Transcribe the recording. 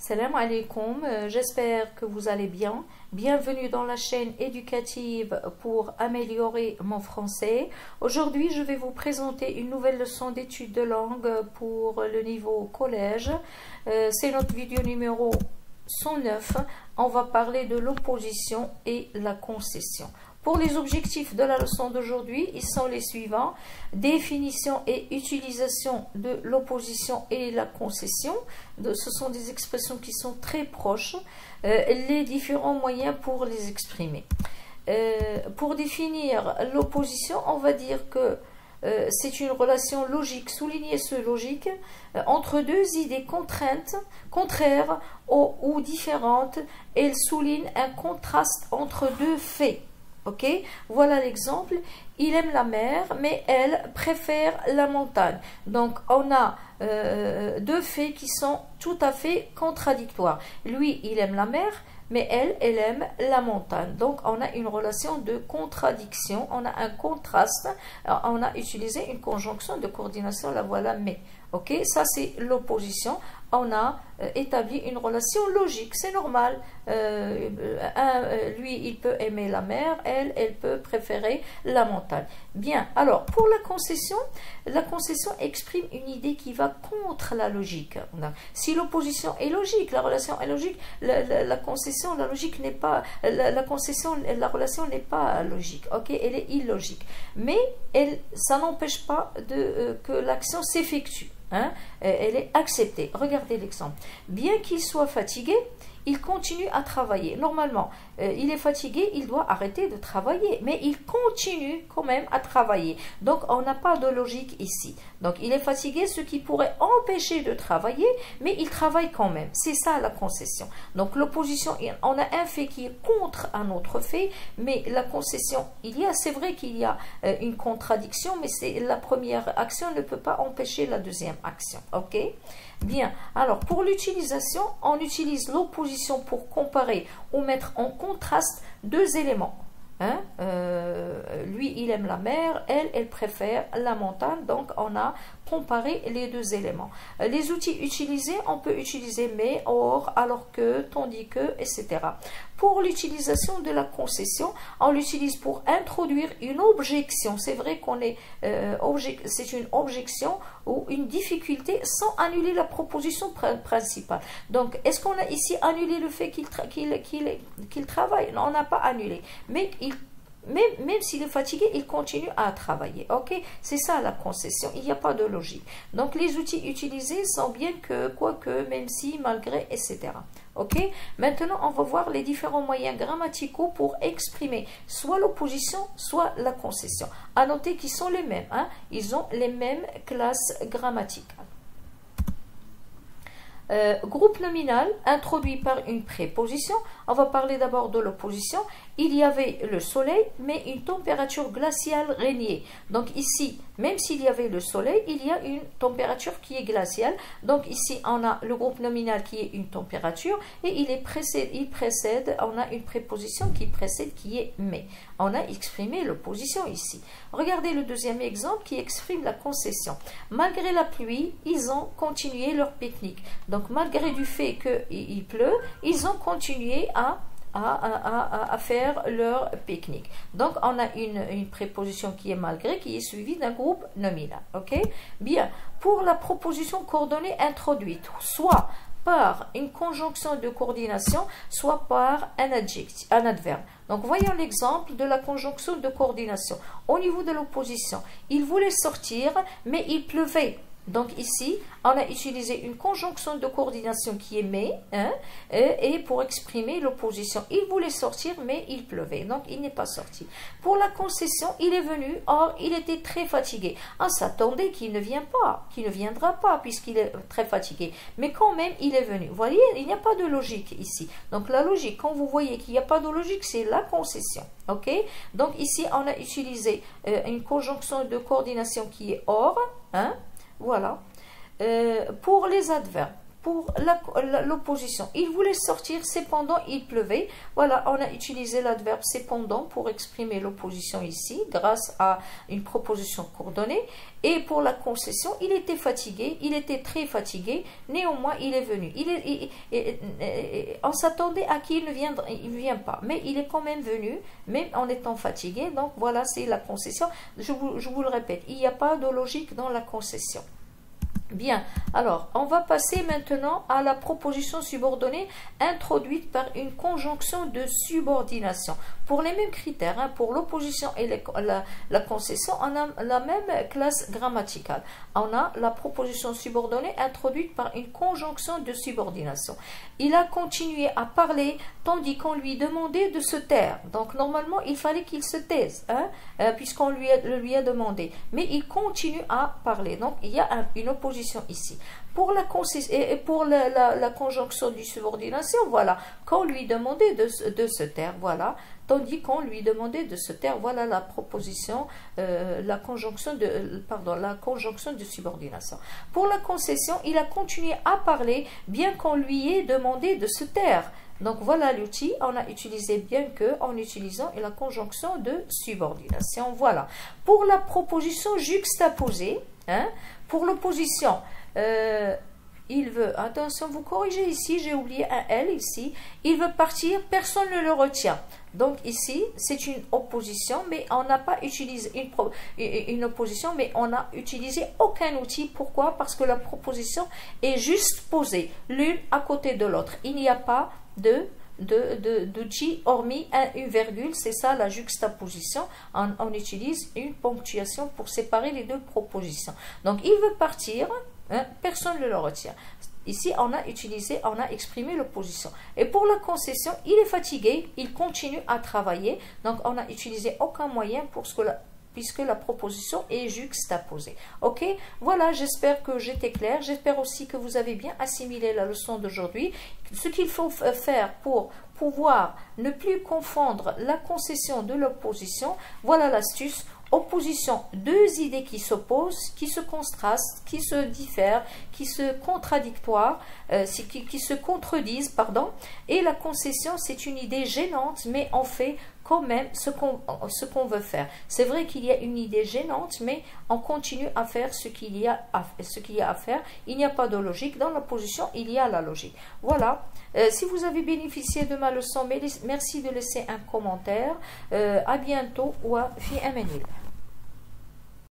Salam alaikum, j'espère que vous allez bien. Bienvenue dans la chaîne éducative pour améliorer mon français. Aujourd'hui, je vais vous présenter une nouvelle leçon d'études de langue pour le niveau collège. C'est notre vidéo numéro 109. On va parler de l'opposition et la concession. Pour les objectifs de la leçon d'aujourd'hui, ils sont les suivants. Définition et utilisation de l'opposition et la concession. Ce sont des expressions qui sont très proches. Les différents moyens pour les exprimer. Pour définir l'opposition, on va dire que c'est une relation logique, soulignez ce logique, entre deux idées contraires ou différentes. Elle souligne un contraste entre deux faits. Ok, voilà l'exemple. Il aime la mer, mais elle préfère la montagne. Donc, on a deux faits qui sont tout à fait contradictoires. Lui, il aime la mer, mais elle aime la montagne. Donc, on a une relation de contradiction, on a un contraste. Alors, on a utilisé une conjonction de coordination, la voilà, mais. Ok, ça c'est l'opposition. On a établi une relation logique, c'est normal. Lui, il peut aimer la mer, elle peut préférer la montagne. Bien, alors pour la concession exprime une idée qui va contre la logique. Si l'opposition est logique, la relation est logique, la concession, la logique n'est pas, la concession, la relation n'est pas logique. Ok, elle est illogique. Mais ça n'empêche pas que l'action s'effectue. Hein? Elle est acceptée. Regardez l'exemple. Bien qu'il soit fatigué, il continue à travailler. Normalement, il est fatigué, il doit arrêter de travailler, mais il continue quand même à travailler. Donc, on n'a pas de logique ici. Donc, il est fatigué, ce qui pourrait empêcher de travailler, mais il travaille quand même. C'est ça la concession. Donc, l'opposition, on a un fait qui est contre un autre fait, mais la concession, c'est vrai qu'il y a une contradiction, mais la première action ne peut pas empêcher la deuxième action. Ok? Bien, alors pour l'utilisation, on utilise l'opposition pour comparer ou mettre en contraste deux éléments. Hein? Lui, il aime la mer, elle préfère la montagne, donc on a comparé les deux éléments. Les outils utilisés, on peut utiliser mais, or, alors que, tandis que, etc. Pour l'utilisation de la concession, on l'utilise pour introduire une objection. C'est vrai qu'on c'est une objection ou une difficulté sans annuler la proposition principale. Donc, est-ce qu'on a ici annulé le fait qu'il travaille? Non, on n'a pas annulé. Mais même s'il est fatigué, il continue à travailler. Ok, c'est ça la concession. Il n'y a pas de logique. Donc les outils utilisés sont bien que, quoique, même si, malgré, etc. Ok. Maintenant, on va voir les différents moyens grammaticaux pour exprimer soit l'opposition, soit la concession. À noter qu'ils sont les mêmes. Hein? Ils ont les mêmes classes grammaticales. Groupe nominal introduit par une préposition. On va parler d'abord de l'opposition. Il y avait le soleil, mais une température glaciale régnait. Donc ici, même s'il y avait le soleil, il y a une température qui est glaciale. Donc ici, on a le groupe nominal qui est une température et il précède, on a une préposition qui précède qui est mais. On a exprimé l'opposition ici. Regardez le deuxième exemple qui exprime la concession. Malgré la pluie, ils ont continué leur pique-nique. Donc malgré du fait qu'il pleut, ils ont continué à faire leur pique-nique. Donc, on a une préposition qui est malgré, qui est suivie d'un groupe nominal. Ok? Bien. Pour la proposition coordonnée introduite, soit par une conjonction de coordination, soit par un adverbe. Donc, voyons l'exemple de la conjonction de coordination. Au niveau de l'opposition, il voulait sortir, mais il pleuvait. Donc ici, on a utilisé une conjonction de coordination qui est mais, hein, et pour exprimer l'opposition. Il voulait sortir, mais il pleuvait, donc il n'est pas sorti. Pour la concession, il est venu, or il était très fatigué. On s'attendait qu'il ne viendra pas, puisqu'il est très fatigué. Mais quand même, il est venu. Vous voyez, il n'y a pas de logique ici. Donc la logique, quand vous voyez qu'il n'y a pas de logique, c'est la concession. Ok? Donc ici, on a utilisé une conjonction de coordination qui est or, hein. Voilà. Pour les adverbes, pour l'opposition. Il voulait sortir, cependant il pleuvait. Voilà, on a utilisé l'adverbe cependant pour exprimer l'opposition ici, grâce à une proposition coordonnée. Et pour la concession, il était fatigué, il était très fatigué, néanmoins il est venu. On s'attendait à qu'il ne vient pas, mais il est quand même venu, même en étant fatigué. Donc voilà, c'est la concession. Je vous le répète, il n'y a pas de logique dans la concession. Bien, alors on va passer maintenant à la proposition subordonnée introduite par une conjonction de subordination. Pour les mêmes critères, hein, pour l'opposition et la concession, on a la même classe grammaticale. On a la proposition subordonnée introduite par une conjonction de subordination. Il a continué à parler tandis qu'on lui demandait de se taire. Donc normalement, il fallait qu'il se taise, hein, puisqu'on lui a demandé. Mais il continue à parler. Donc il y a une opposition ici. Pour la conjonction de subordination, voilà, qu'on lui demandait de se taire, voilà, tandis qu'on lui demandait de se taire, voilà la proposition, la conjonction de subordination. Pour la concession, il a continué à parler, bien qu'on lui ait demandé de se taire. Donc voilà l'outil, on a utilisé bien que en utilisant la conjonction de subordination. Voilà. Pour la proposition juxtaposée, hein, pour l'opposition, il veut, attention, vous corrigez ici, j'ai oublié un L ici, il veut partir, personne ne le retient. Donc ici, c'est une opposition, mais on n'a pas utilisé une opposition, mais on n'a utilisé aucun outil. Pourquoi? Parce que la proposition est juste posée, l'une à côté de l'autre. Il n'y a pas d'outil hormis une virgule, c'est ça la juxtaposition. On utilise une ponctuation pour séparer les deux propositions. Donc il veut partir, hein, personne ne le retient. Ici on a exprimé l'opposition. Et pour la concession, il est fatigué, il continue à travailler. Donc on n'a utilisé aucun moyen puisque la proposition est juxtaposée. Ok, voilà, j'espère que j'étais claire. J'espère aussi que vous avez bien assimilé la leçon d'aujourd'hui. Ce qu'il faut faire pour pouvoir ne plus confondre la concession de l'opposition, voilà l'astuce. Opposition, deux idées qui s'opposent, qui se contrastent, qui se diffèrent, qui se qui se contredisent, pardon. Et la concession, c'est une idée gênante, mais on fait quand même ce qu'on veut faire. C'est vrai qu'il y a une idée gênante, mais on continue à faire ce qu'il y a à faire. Il n'y a pas de logique. Dans l'opposition, il y a la logique. Voilà. Si vous avez bénéficié de ma leçon, merci de laisser un commentaire. À bientôt. Wa fi amanillah.